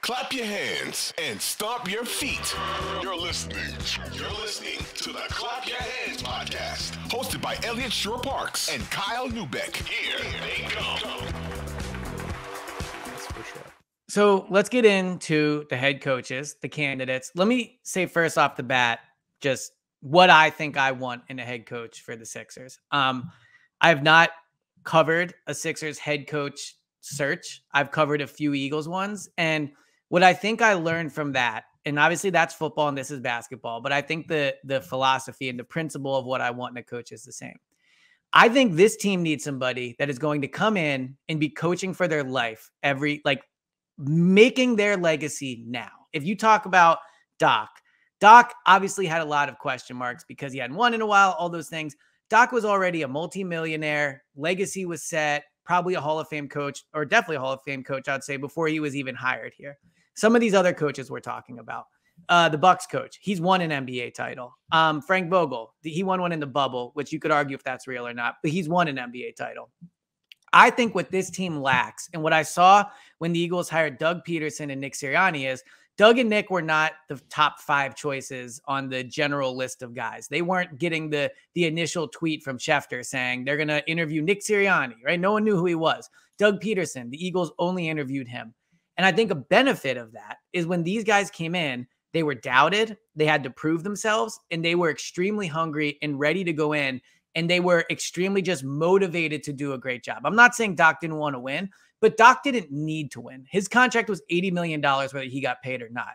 Clap your hands and stomp your feet. You're listening to the Clap Your Hands podcast, hosted by Eliot Shorr-Parks and Kyle Neubeck. Here they go. That's for sure. So let's get into the head coaches, the candidates. Let me say first off the bat, just what I think I want in a head coach for the Sixers. I have not covered a Sixers head coach search. I've covered a few Eagles ones. And what I think I learned from that, and obviously that's football and this is basketball, but I think the philosophy and the principle of what I want in a coach is the same. I think this team needs somebody that is going to come in and be coaching for their life making their legacy now. If you talk about Doc obviously had a lot of question marks because he hadn't won in a while, all those things. Doc was already a multimillionaire. Legacy was set, probably a Hall of Fame coach, or definitely a Hall of Fame coach, I'd say, before he was even hired here. Some of these other coaches we're talking about. The Bucks coach, he's won an NBA title. Frank Vogel, he won one in the bubble, which you could argue if that's real or not, but he's won an NBA title. I think what this team lacks, and what I saw when the Eagles hired Doug Peterson and Nick Sirianni, is Doug and Nick were not the top 5 choices on the general list of guys. They weren't getting the initial tweet from Schefter saying they're going to interview Nick Sirianni, right? No one knew who he was. Doug Peterson, the Eagles only interviewed him. And I think a benefit of that is when these guys came in, they were doubted, they had to prove themselves, and they were extremely hungry and ready to go in. And they were extremely just motivated to do a great job. I'm not saying Doc didn't want to win, but Doc didn't need to win. His contract was $80 million, whether he got paid or not.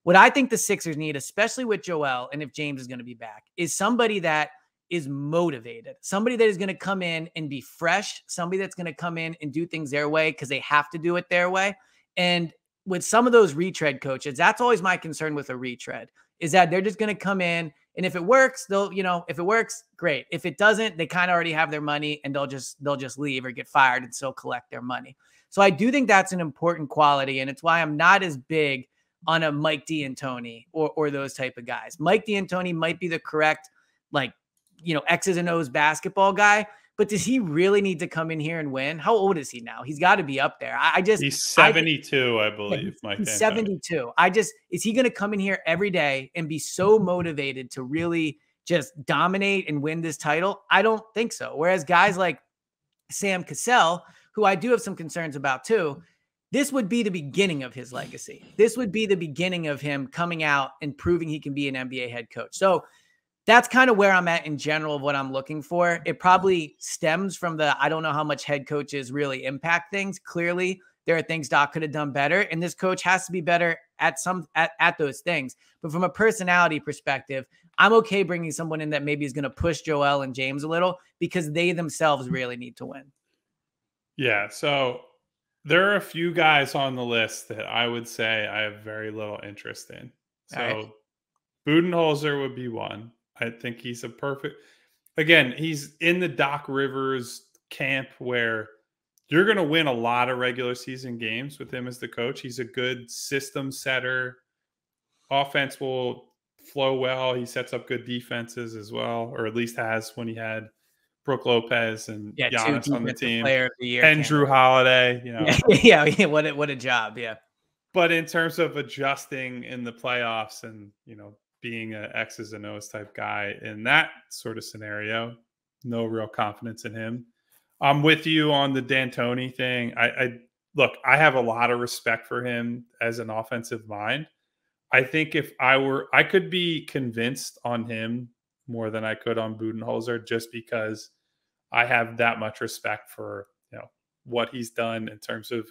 What I think the Sixers need, especially with Joel and if James is going to be back, is somebody that is motivated, somebody that is going to come in and be fresh, somebody that's going to come in and do things their way because they have to do it their way. And with some of those retread coaches, that's always my concern with a retread, is that they're just going to come in, and if it works, if it works, great. If it doesn't, they kind of already have their money and they'll just leave or get fired and still collect their money. So I do think that's an important quality. And it's why I'm not as big on a Mike D'Antoni or those type of guys. Mike D'Antoni might be the correct, X's and O's basketball guy, but does he really need to come in here and win? How old is he now? He's got to be up there. He's 72, I believe. Mike he's 72. Is he going to come in here every day and be so motivated to really just dominate and win this title? I don't think so. Whereas guys like Sam Cassell, who I do have some concerns about too, this would be the beginning of his legacy. This would be the beginning of him coming out and proving he can be an NBA head coach. So that's kind of where I'm at in general of what I'm looking for. It probably stems from I don't know how much head coaches really impact things. Clearly, there are things Doc could have done better, and this coach has to be better at those things. But from a personality perspective, I'm okay bringing someone in that maybe is going to push Joel and James a little because they themselves really need to win. Yeah, so there are a few guys on the list that I would say I have very little interest in. So right. Budenholzer would be one. I think he's he's in the Doc Rivers camp where you're going to win a lot of regular season games with him as the coach. He's a good system setter. Offense will flow well. He sets up good defenses as well, or at least has when he had Brook Lopez and Giannis on the team. And Drew Holiday, Yeah, what a job, yeah. But in terms of adjusting in the playoffs and, being an X's and O's type guy in that sort of scenario, no real confidence in him. I'm with you on the D'Antoni thing. I have a lot of respect for him as an offensive mind. I think if I could be convinced on him more than I could on Budenholzer, just because I have that much respect for, what he's done in terms of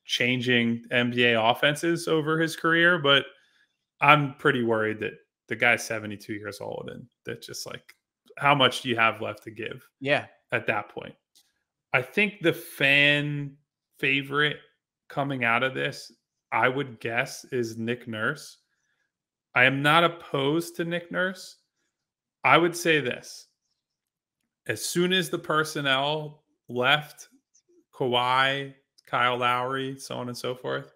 changing NBA offenses over his career. But I'm pretty worried that the guy's 72 years old, and that's just how much do you have left to give? Yeah. At that point, I think the fan favorite coming out of this, I would guess, is Nick Nurse. I am not opposed to Nick Nurse. I would say this: as soon as the personnel left, Kawhi, Kyle Lowry, so on and so forth,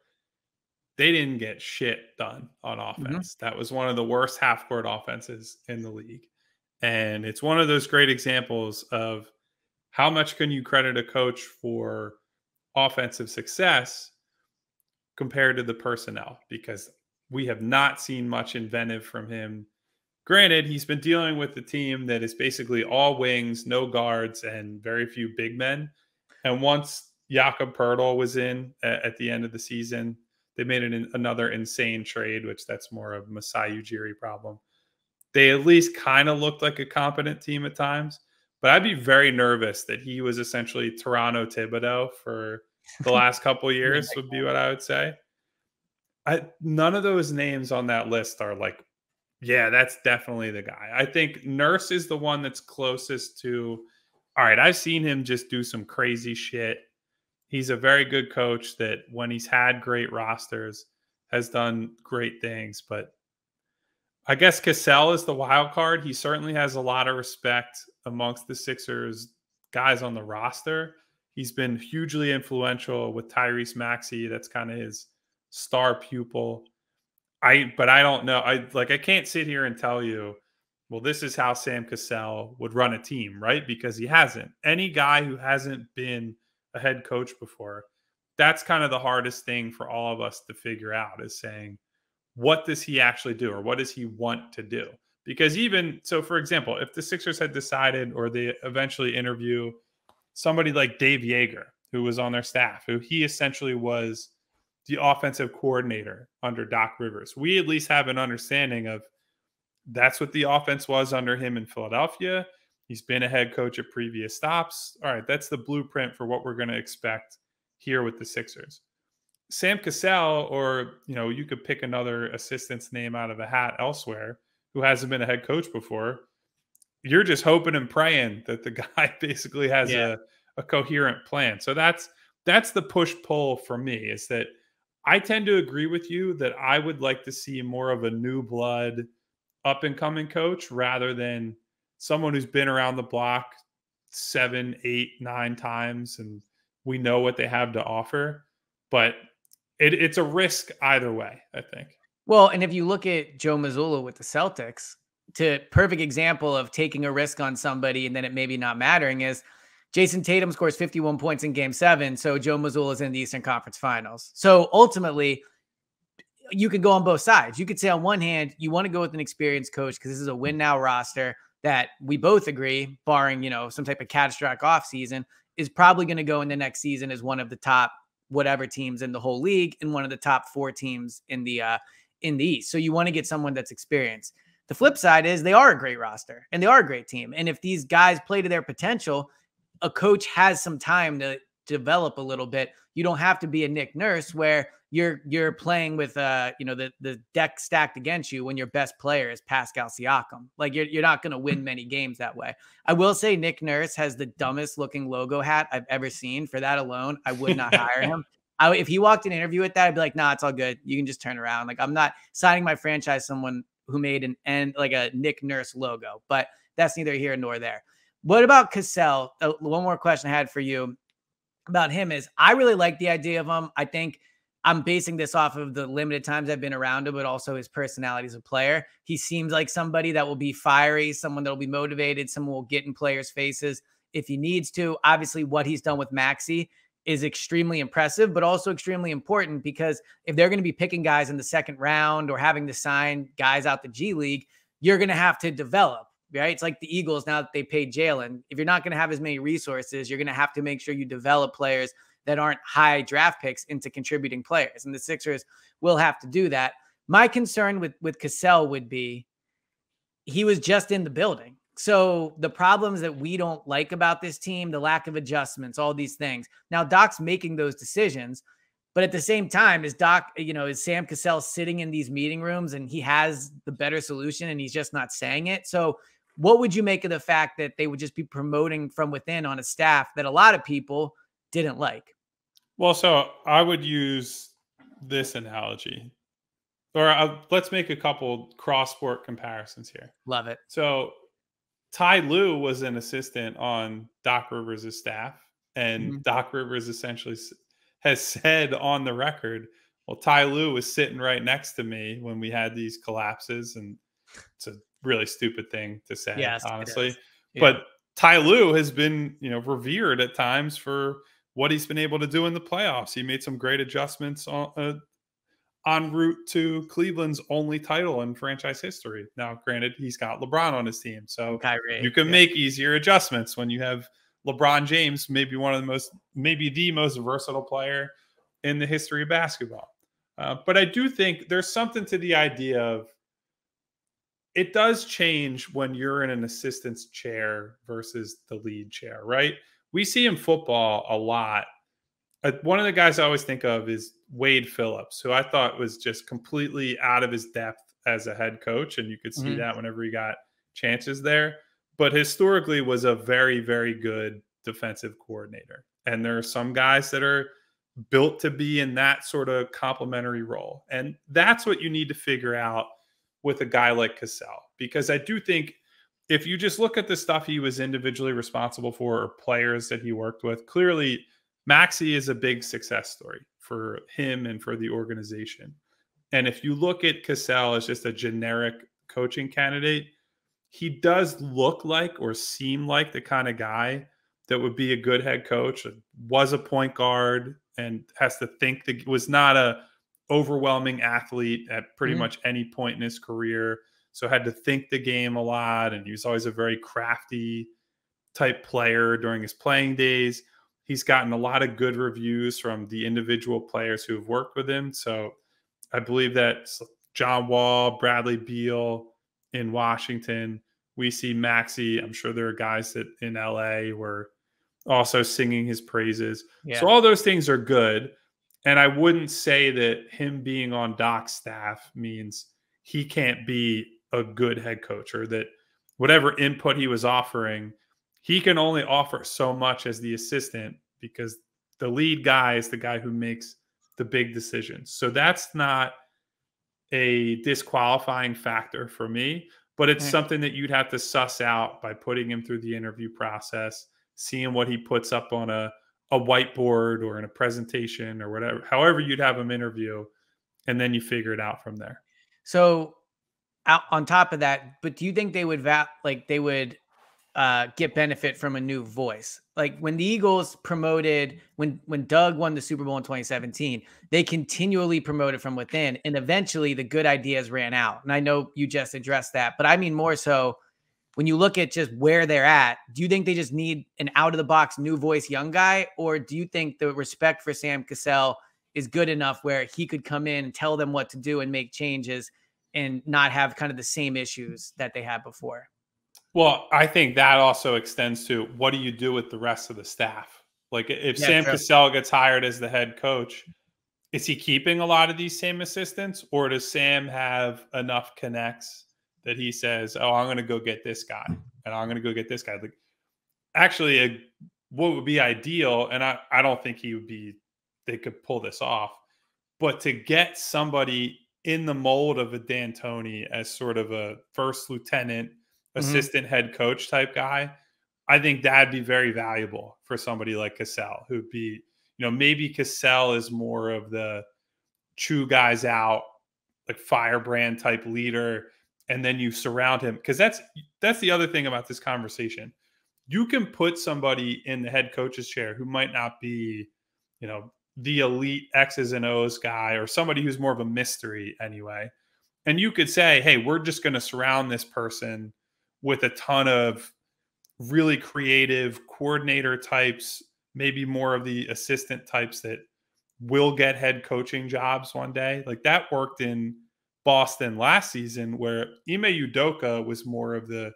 they didn't get shit done on offense. Mm-hmm. That was one of the worst half-court offenses in the league. And it's one of those great examples of how much can you credit a coach for offensive success compared to the personnel, because we have not seen much inventive from him. Granted, he's been dealing with the team that is basically all wings, no guards, and very few big men. And once Jakob Poeltl was in at the end of the season, they made another insane trade, which that's more of a Masai Ujiri problem. They at least kind of looked like a competent team at times. But I'd be very nervous that he was essentially Toronto Thibodeau for the last couple of years, would be what I would say. None of those names on that list are like, yeah, that's definitely the guy. I think Nurse is the one that's closest to, all right, I've seen him just do some crazy shit. He's a very good coach that when he's had great rosters has done great things. But I guess Cassell is the wild card. He certainly has a lot of respect amongst the Sixers guys on the roster. He's been hugely influential with Tyrese Maxey. That's kind of his star pupil. But I don't know. I can't sit here and tell you, well, this is how Sam Cassell would run a team, right? Because he hasn't. Any guy who hasn't been a head coach before, that's kind of the hardest thing for all of us to figure out, is saying, what does he actually do, or what does he want to do? Because even so, for example, if the Sixers had decided, or they eventually interview somebody like Dave Yeager, who was on their staff, who he essentially was the offensive coordinator under Doc Rivers, we at least have an understanding of that's what the offense was under him in Philadelphia. He's been a head coach at previous stops. All right, that's the blueprint for what we're going to expect here with the Sixers. Sam Cassell, or, you could pick another assistant's name out of a hat elsewhere who hasn't been a head coach before. You're just hoping and praying that the guy basically has a coherent plan. So that's the push-pull for me, is that I tend to agree with you that I would like to see more of a new blood, up-and-coming coach rather than someone who's been around the block 7, 8, 9 times and we know what they have to offer. But it's a risk either way, I think. Well, and if you look at Joe Mazzulla with the Celtics, perfect example of taking a risk on somebody and then it maybe not mattering is Jason Tatum scores 51 points in Game 7, so Joe Mazzulla is in the Eastern Conference Finals. So ultimately, you could go on both sides. You could say on one hand, you want to go with an experienced coach because this is a win-now roster that we both agree, barring some type of catastrophic offseason, is probably going to go in the next season as one of the top whatever teams in the whole league and one of the top 4 teams in the East. So you want to get someone that's experienced. The flip side is they are a great roster and they are a great team. And if these guys play to their potential, a coach has some time to develop a little bit. You don't have to be a Nick Nurse where you're playing with the deck stacked against you when your best player is Pascal Siakam. Like you're not going to win many games that way. I will say Nick Nurse has the dumbest looking logo hat I've ever seen. For that alone, I would not hire him. If he walked in an interview with that, I'd be like, nah, it's all good. You can just turn around. Like I'm not signing my franchise someone who made like a Nick Nurse logo, but that's neither here nor there. What about Cassell? One more question I had for you about him is I really like the idea of him. I think I'm basing this off of the limited times I've been around him, but also his personality as a player. He seems like somebody that will be fiery, someone that will be motivated, someone will get in players' faces if he needs to. Obviously, what he's done with Maxey is extremely impressive, but also extremely important because if they're going to be picking guys in the second round or having to sign guys out the G League, you're going to have to develop, right? It's like the Eagles now that they paid Jalen. If you're not going to have as many resources, you're going to have to make sure you develop players that aren't high draft picks into contributing players. And the Sixers will have to do that. My concern with Cassell would be he was just in the building. So the problems that we don't like about this team, the lack of adjustments, all these things. Now Doc's making those decisions, but at the same time, is Sam Cassell sitting in these meeting rooms and he has the better solution and he's just not saying it? So what would you make of the fact that they would just be promoting from within on a staff that a lot of people didn't like? Well, so I would use this analogy, or let's make a couple cross-sport comparisons here. Love it. So Ty Lue was an assistant on Doc Rivers' staff, and Doc Rivers essentially has said on the record, well, Ty Lue was sitting right next to me when we had these collapses, and it's a really stupid thing to say, honestly. Yeah. But Ty Lue has been, revered at times for what he's been able to do in the playoffs. He made some great adjustments en route to Cleveland's only title in franchise history. Now, granted, he's got LeBron on his team, so Kyrie, you can make easier adjustments when you have LeBron James, maybe the most versatile player in the history of basketball. But I do think there's something to the idea of it does change when you're in an assistant's chair versus the lead chair, right? We see in football a lot. One of the guys I always think of is Wade Phillips, who I thought was just completely out of his depth as a head coach. And you could see that whenever he got chances there. But historically was a very, very good defensive coordinator. And there are some guys that are built to be in that sort of complementary role. And that's what you need to figure out with a guy like Cassell. Because I do think if you just look at the stuff he was individually responsible for or players that he worked with, clearly Maxey is a big success story for him and for the organization. And if you look at Cassell as just a generic coaching candidate, he does look like or seem like the kind of guy that would be a good head coach, was a point guard and has to think that was not a overwhelming athlete at pretty much any point in his career. So had to think the game a lot. And he was always a very crafty type player during his playing days. He's gotten a lot of good reviews from the individual players who have worked with him. So I believe that John Wall, Bradley Beal in Washington, we see Maxey. I'm sure there are guys that in LA were also singing his praises. Yeah. So all those things are good. And I wouldn't say that him being on Doc's staff means he can't be a good head coach, or that whatever input he was offering, he can only offer so much as the assistant, because the lead guy is the guy who makes the big decisions. So that's not a disqualifying factor for me, but it's something that you'd have to suss out by putting him through the interview process, seeing what he puts up on a whiteboard or in a presentation or whatever, however you'd have him interview, and then you figure it out from there. So on top of that, but do you think they would get benefit from a new voice? Like when the Eagles promoted, when Doug won the Super Bowl in 2017, they continually promoted from within, and eventually the good ideas ran out. And I know you just addressed that, but I mean more so when you look at just where they're at, do you think they just need an out-of-the-box new voice young guy, or do you think the respect for Sam Cassell is good enough where he could come in and tell them what to do and make changes and not have kind of the same issues that they had before? Well, I think that also extends to what do you do with the rest of the staff? Like if Sam Cassell gets hired as the head coach, is he keeping a lot of these same assistants, or does Sam have enough connects that he says, oh, I'm going to go get this guy and I'm going to go get this guy? Like, actually, what would be ideal, and I don't think they could pull this off, but to get somebody in the mold of a D'Antoni as sort of a first lieutenant, assistant head coach type guy, I think that'd be very valuable for somebody like Cassell, who'd be, maybe Cassell is more of the chew guys out, like firebrand type leader. And then you surround him, because that's the other thing about this conversation. You can put somebody in the head coach's chair who might not be, the elite X's and O's guy, or somebody who's more of a mystery anyway. And you could say, hey, we're just going to surround this person with a ton of really creative coordinator types, maybe more of the assistant types that will get head coaching jobs one day. Like that worked in Boston last season, where Ime Udoka was more of the,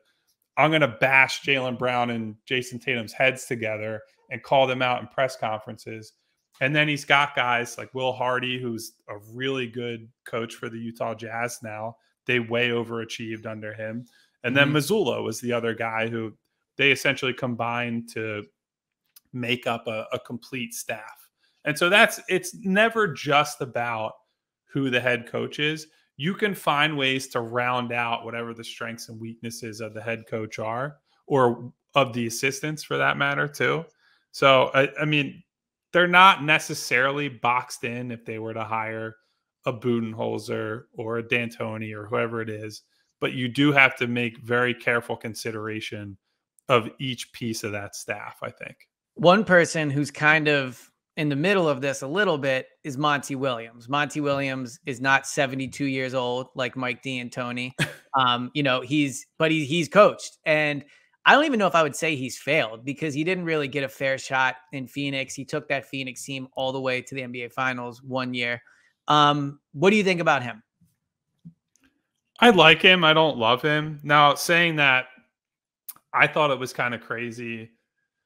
I'm going to bash Jaylen Brown and Jason Tatum's heads together and call them out in press conferences. And then he's got guys like Will Hardy, who's a really good coach for the Utah Jazz now. They way overachieved under him. And then Mazzulla was the other guy who they essentially combined to make up a complete staff. And so it's never just about who the head coach is. You can find ways to round out whatever the strengths and weaknesses of the head coach are, or of the assistants for that matter too. So, I mean, they're not necessarily boxed in if they were to hire a Budenholzer or a D'Antoni or whoever it is, but you do have to make very careful consideration of each piece of that staff, I think. One person who's kind of in the middle of this a little bit is Monty Williams. Monty Williams is not 72 years old like Mike D'Antoni. He's coached, and I don't even know if I would say he's failed because he didn't really get a fair shot in Phoenix. He took that Phoenix team all the way to the NBA Finals one year. What do you think about him? I like him. I don't love him. Now, saying that, I thought it was kind of crazy,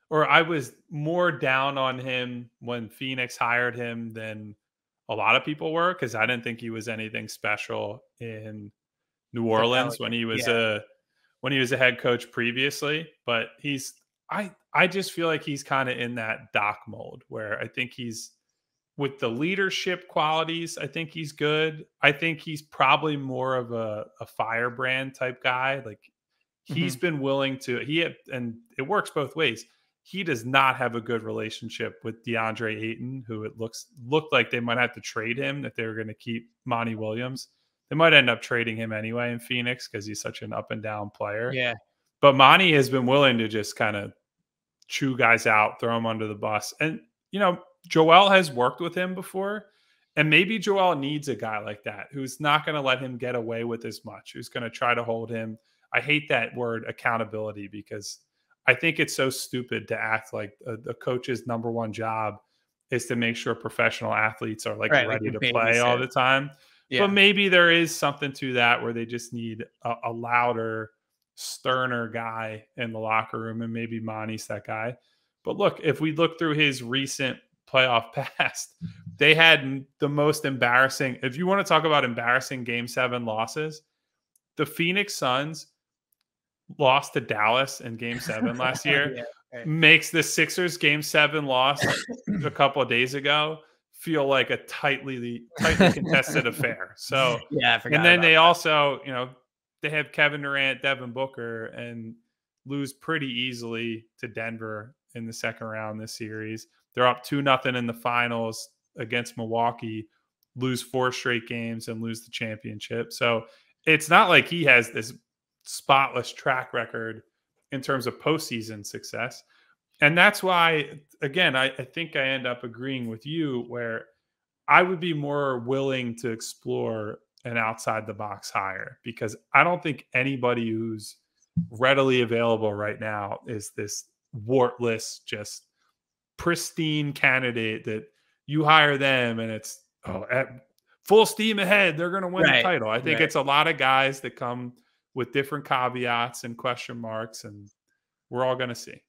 or I was more down on him when Phoenix hired him than a lot of people were, because I didn't think he was anything special in New Orleans when he was a head coach previously. But I just feel like he's kind of in that Doc mold where I think he's with the leadership qualities. I think he's good. I think he's probably more of a firebrand type guy. Like he's been willing to, and it works both ways. He does not have a good relationship with DeAndre Ayton, who it looked like they might have to trade him if they were going to keep Monty Williams. They might end up trading him anyway in Phoenix because he's such an up and down player. Yeah. But Monty has been willing to just kind of chew guys out, throw them under the bus. And, Joel has worked with him before. And maybe Joel needs a guy like that who's not going to let him get away with as much, who's going to try to hold him. I hate that word accountability because I think it's so stupid to act like a coach's number one job is to make sure professional athletes are ready to play all the time. Yeah. But maybe there is something to that where they just need a louder, sterner guy in the locker room, and maybe Monty's that guy. But look, if we look through his recent playoff past, they had the most embarrassing, if you want to talk about embarrassing Game 7 losses, the Phoenix Suns lost to Dallas in Game 7 last year. Makes the Sixers Game 7 loss a couple of days ago feel like a tightly contested affair. So yeah, I forgot. And then they also, they have Kevin Durant, Devin Booker, and lose pretty easily to Denver in the second round this series. They're up 2-0 in the finals against Milwaukee, lose 4 straight games and lose the championship. So it's not like he has this spotless track record in terms of postseason success. And that's why, again, I think I end up agreeing with you where I would be more willing to explore an outside the box hire, because I don't think anybody who's readily available right now is this wartless, just pristine candidate that you hire them and it's at full steam ahead, they're going to win the title. I think it's a lot of guys that come with different caveats and question marks, and we're all going to see.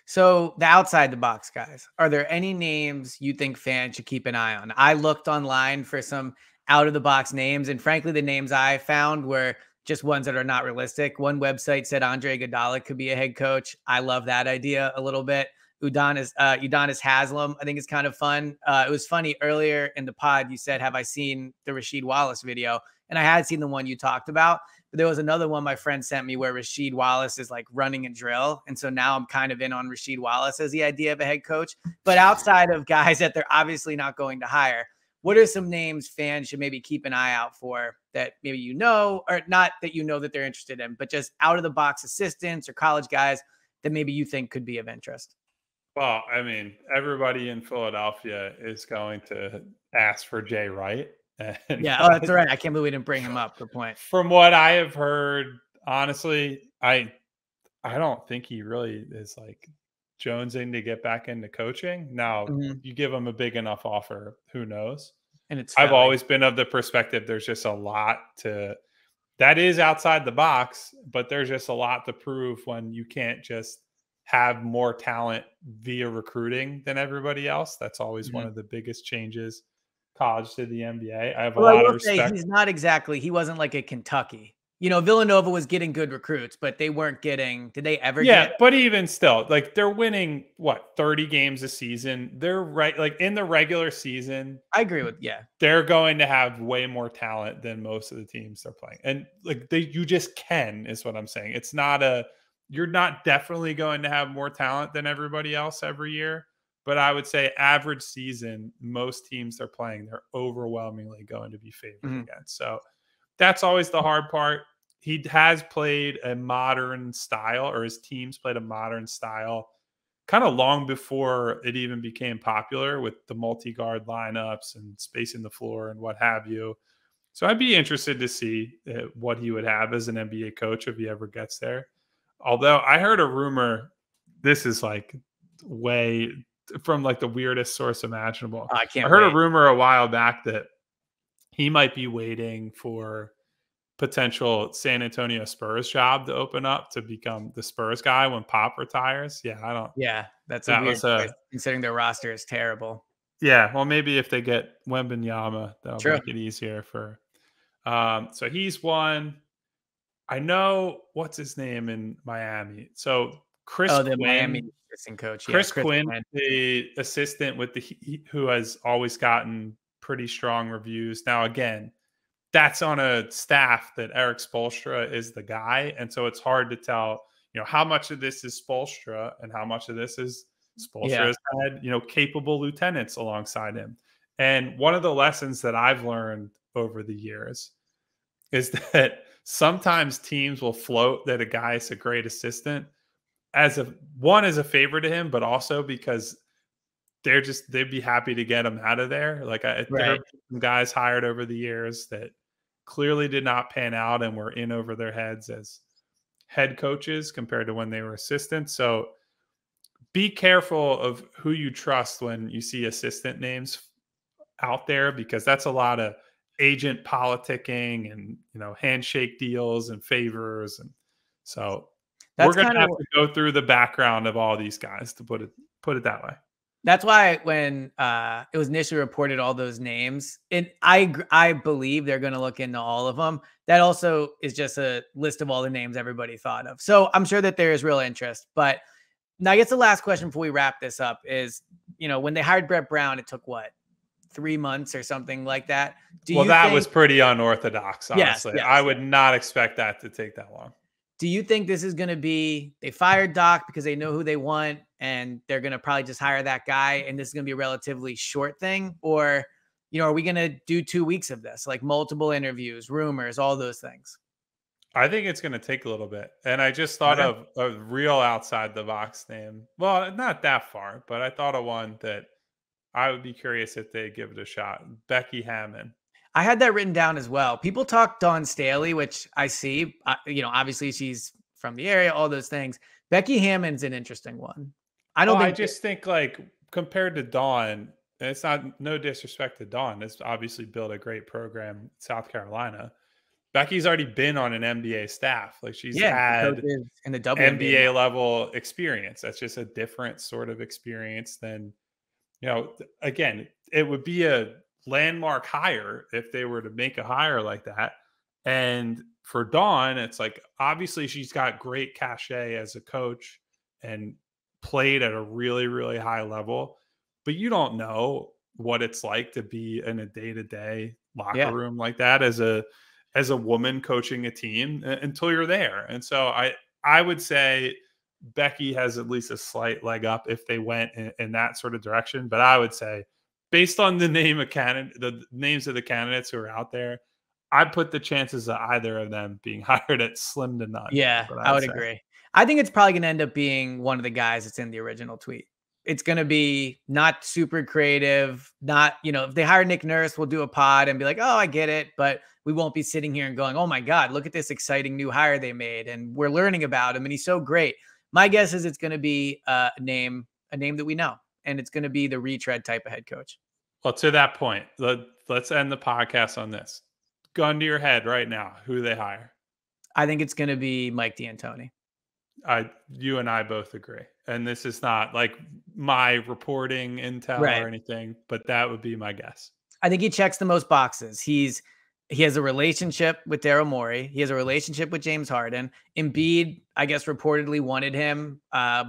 So the outside the box guys, are there any names you think fans should keep an eye on? I looked online for some out of the box names, and frankly, the names I found were just ones that are not realistic. One website said Andre Iguodala could be a head coach. I love that idea a little bit. Udonis Haslam, I think it's kind of fun. It was funny earlier in the pod, you said, have I seen the Rasheed Wallace video? And I had seen the one you talked about, but there was another one my friend sent me where Rasheed Wallace is like running a drill. And so now I'm kind of in on Rasheed Wallace as the idea of a head coach. But outside of guys that they're obviously not going to hire, what are some names fans should maybe keep an eye out for that maybe or not that that they're interested in, but just out of the box assistants or college guys that maybe you think could be of interest? Well, I mean, everybody in Philadelphia is going to ask for Jay Wright. Yeah, that's right. I can't believe we didn't bring him up. Good point. From what I have heard, honestly, I don't think he really is like jonesing to get back into coaching. Now, you give him a big enough offer, who knows? And I've always been of the perspective there's just a lot that is outside the box, but there's just a lot to prove when you can't just have more talent via recruiting than everybody else. That's always one of the biggest changes college to the NBA. I have a lot of respect. He wasn't like a Kentucky. Villanova was getting good recruits, but they weren't getting, did they ever get? But even still, like they're winning 30 games a season. They're like in the regular season. I agree with, they're going to have way more talent than most of the teams they're playing. And like you just can, is what I'm saying. It's not you're not definitely going to have more talent than everybody else every year. But I would say average season, most teams they're playing, they're overwhelmingly going to be favored against. So that's always the hard part. He has played a modern style, or his teams played a modern style kind of long before it even became popular with the multi-guard lineups and spacing the floor and what have you. So I'd be interested to see what he would have as an NBA coach if he ever gets there. Although I heard a rumor, this is like way from like the weirdest source imaginable. Oh, I can't I heard wait. a rumor a while back that he might be waiting for potential San Antonio Spurs job to open up to become the Spurs guy when Pop retires. Yeah, I don't. Yeah, that's a That weird was choice considering their roster is terrible. yeah. Well, maybe if they get Wembanyama, that'll True. make it easier for. So he's one. I know what's his name in Miami. So Chris Oh, the Quinn, Miami assistant coach. Yeah, Chris Quinn, the assistant with the Heat, who has always gotten pretty strong reviews. Now, again, that's on a staff that Eric Spoelstra is the guy, and so it's hard to tell, how much of this is Spoelstra and how much of this is Spoelstra has had, capable lieutenants alongside him. And one of the lessons that I've learned over the years is that sometimes teams will float that a guy is a great assistant as a favor to him, but also because they'd be happy to get him out of there. Like there have been some guys hired over the years that clearly did not pan out and were in over their heads as head coaches compared to when they were assistants. So be careful of who you trust when you see assistant names out there, because that's a lot of agent politicking and, handshake deals and favors. And so we're going to have to go through the background of all these guys to put it that way. That's why when it was initially reported all those names, and I believe they're going to look into all of them. That also is just a list of all the names everybody thought of. So I'm sure that there is real interest. But now I guess the last question before we wrap this up is, when they hired Brett Brown, it took 3 months or something like that. That was pretty unorthodox, honestly. Yes, I would not expect that to take that long. Do you think this is going to be, they fired Doc because they know who they want and they're going to probably just hire that guy and this is going to be a relatively short thing? Or, are we going to do 2 weeks of this, like multiple interviews, rumors, all those things? I think it's going to take a little bit. And I just thought of a real outside the box name. Well, not that far, but I thought of one that I would be curious if they give it a shot. Becky Hammon. I had that written down as well. People talk Dawn Staley, which I see. Obviously she's from the area, all those things. Becky Hammon's an interesting one. I just think like compared to Dawn, and it's no disrespect to Dawn. It's obviously built a great program in South Carolina. Becky's already been on an NBA staff. Like she's had in the NBA level experience. That's just a different sort of experience than, again, it would be a landmark hire if they were to make a hire like that. And for Dawn, it's like, obviously she's got great cachet as a coach and played at a really, really high level, but you don't know what it's like to be in a day-to-day locker room like that as a woman coaching a team until you're there. And so I would say Becky has at least a slight leg up if they went in that sort of direction. But I would say, based on the names of the candidates who are out there, I'd put the chances of either of them being hired at slim to none. Yeah, I would agree. I think it's probably going to end up being one of the guys that's in the original tweet. It's going to be not super creative. Not, if they hire Nick Nurse, we'll do a pod and be like, oh, I get it. But we won't be sitting here and going, oh my God, look at this exciting new hire they made. And we're learning about him and he's so great. My guess is it's going to be a name that we know. And it's going to be the retread type of head coach. Well, to that point, let's end the podcast on this. Gun to your head right now, who they hire. I think it's going to be Mike D'Antoni. You and I both agree. And this is not like my reporting intel or anything, but that would be my guess. I think he checks the most boxes. He has a relationship with Daryl Morey. He has a relationship with James Harden. Embiid, I guess, reportedly wanted him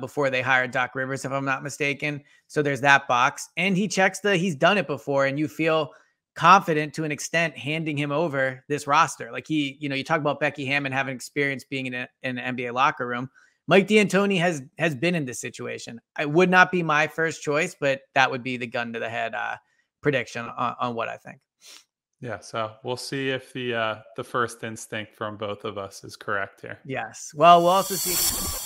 before they hired Doc Rivers, if I'm not mistaken. So there's that box. And he checks he's done it before, and you feel confident to an extent handing him over this roster. Like you talk about Becky Hammon having experience being in an NBA locker room. Mike D'Antoni has been in this situation. I would not be my first choice, but that would be the gun to the head prediction on what I think. Yeah, so we'll see if the first instinct from both of us is correct here. Yes. Well, we'll also see.